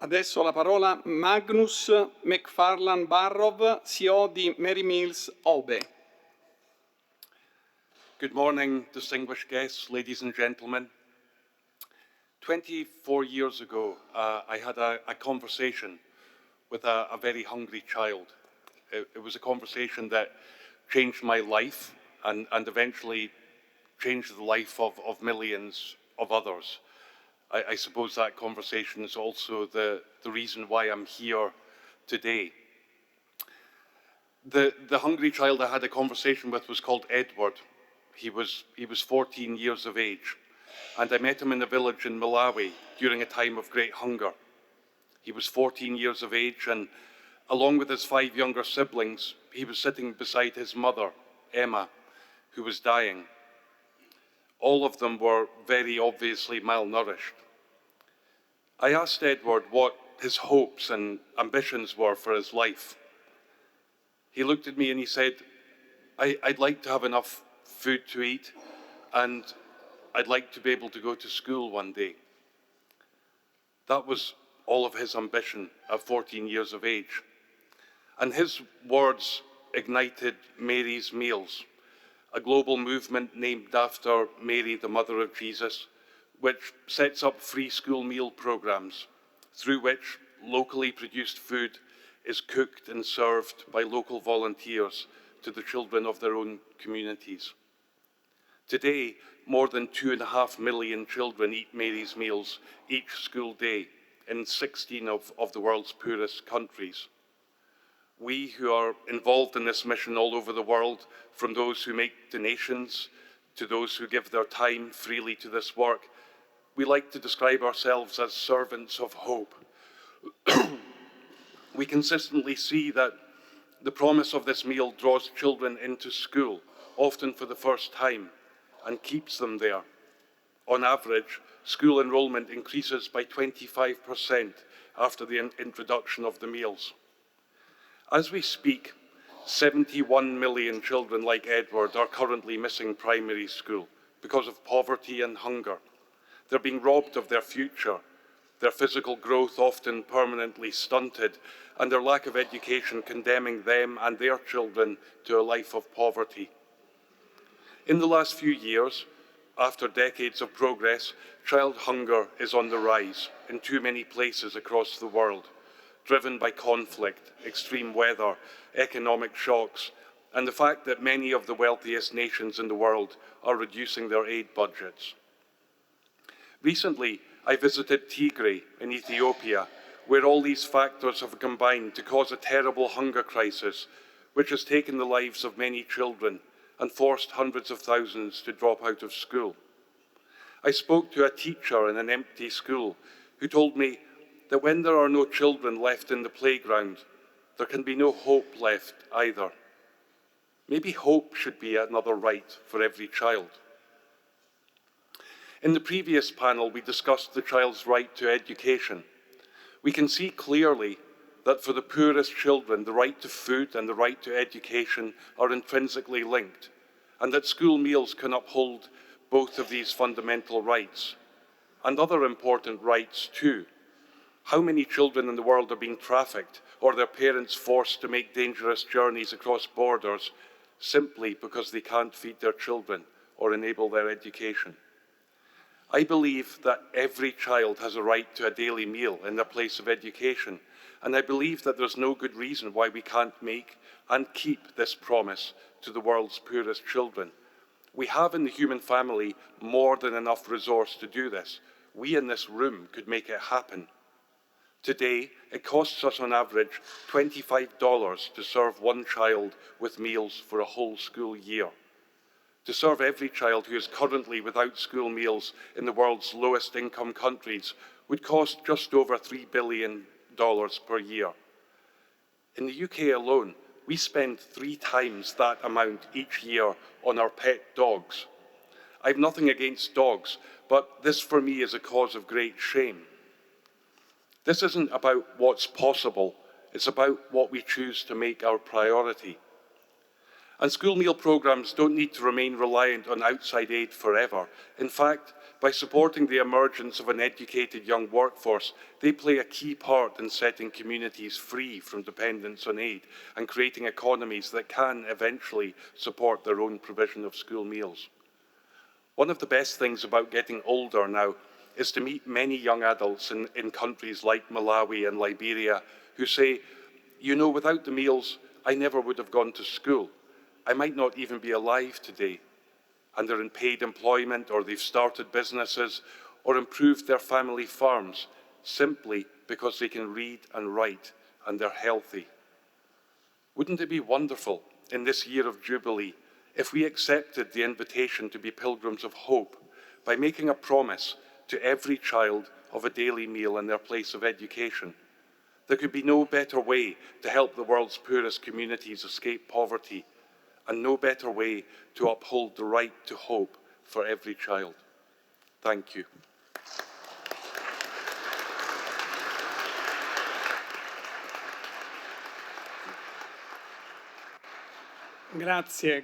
Adesso la parola Magnus McFarlane Barrow, CEO di Mary Meals Obe. Good morning, distinguished guests, ladies and gentlemen. 24 years ago, I had a conversation with a very hungry child. It was a conversation that changed my life and eventually changed the life of millions of others. I suppose that conversation is also the reason why I'm here today. The hungry child I had a conversation with was called Edward. He was 14 years of age, and I met him in a village in Malawi during a time of great hunger. He was 14 years of age, and along with his 5 younger siblings, he was sitting beside his mother, Emma, who was dying. All of them were very obviously malnourished. I asked Edward what his hopes and ambitions were for his life. He looked at me and he said, I'd like to have enough food to eat, and I'd like to be able to go to school one day. That was all of his ambition at 14 years of age. And his words ignited Mary's Meals, a global movement named after Mary, the mother of Jesus, which sets up free school meal programs through which locally produced food is cooked and served by local volunteers to the children of their own communities. Today, more than 2.5 million children eat Mary's Meals each school day in 16 of the world's poorest countries. We who are involved in this mission all over the world, from those who make donations to those who give their time freely to this work, we like to describe ourselves as servants of hope. We consistently see that the promise of this meal draws children into school, often for the first time, and keeps them there. On average, school enrollment increases by 25% after the introduction of the meals. As we speak, 71 million children like Edward are currently missing primary school because of poverty and hunger. They're being robbed of their future, their physical growth often permanently stunted, and their lack of education condemning them and their children to a life of poverty. In the last few years, after decades of progress, child hunger is on the rise in too many places across the world, driven by conflict, extreme weather, economic shocks, and the fact that many of the wealthiest nations in the world are reducing their aid budgets. Recently, I visited Tigray in Ethiopia, where all these factors have combined to cause a terrible hunger crisis, which has taken the lives of many children and forced hundreds of thousands to drop out of school. I spoke to a teacher in an empty school who told me that when there are no children left in the playground, there can be no hope left either. Maybe hope should be another right for every child. In the previous panel, we discussed the child's right to education. We can see clearly that for the poorest children, the right to food and the right to education are intrinsically linked, and that school meals can uphold both of these fundamental rights, and other important rights too. How many children in the world are being trafficked or their parents forced to make dangerous journeys across borders simply because they can't feed their children or enable their education? I believe that every child has a right to a daily meal in their place of education, and I believe that there's no good reason why we can't make and keep this promise to the world's poorest children. We have in the human family more than enough resource to do this. We in this room could make it happen. Today, it costs us on average $25 to serve one child with meals for a whole school year. To serve every child who is currently without school meals in the world's lowest income countries would cost just over $3 billion per year. In the UK alone, we spend 3 times that amount each year on our pet dogs. I've nothing against dogs, but this for me is a cause of great shame. This isn't about what's possible, it's about what we choose to make our priority. And school meal programmes don't need to remain reliant on outside aid forever. In fact, by supporting the emergence of an educated young workforce, they play a key part in setting communities free from dependence on aid and creating economies that can eventually support their own provision of school meals. One of the best things about getting older now is to meet many young adults in countries like Malawi and Liberia who say, you know, without the meals, I never would have gone to school. I might not even be alive today. And they're in paid employment, or they've started businesses, or improved their family farms, simply because they can read and write and they're healthy. Wouldn't it be wonderful in this year of Jubilee if we accepted the invitation to be pilgrims of hope by making a promise to every child of a daily meal in their place of education? There could be no better way to help the world's poorest communities escape poverty, and no better way to uphold the right to hope for every child. Thank you. Grazie.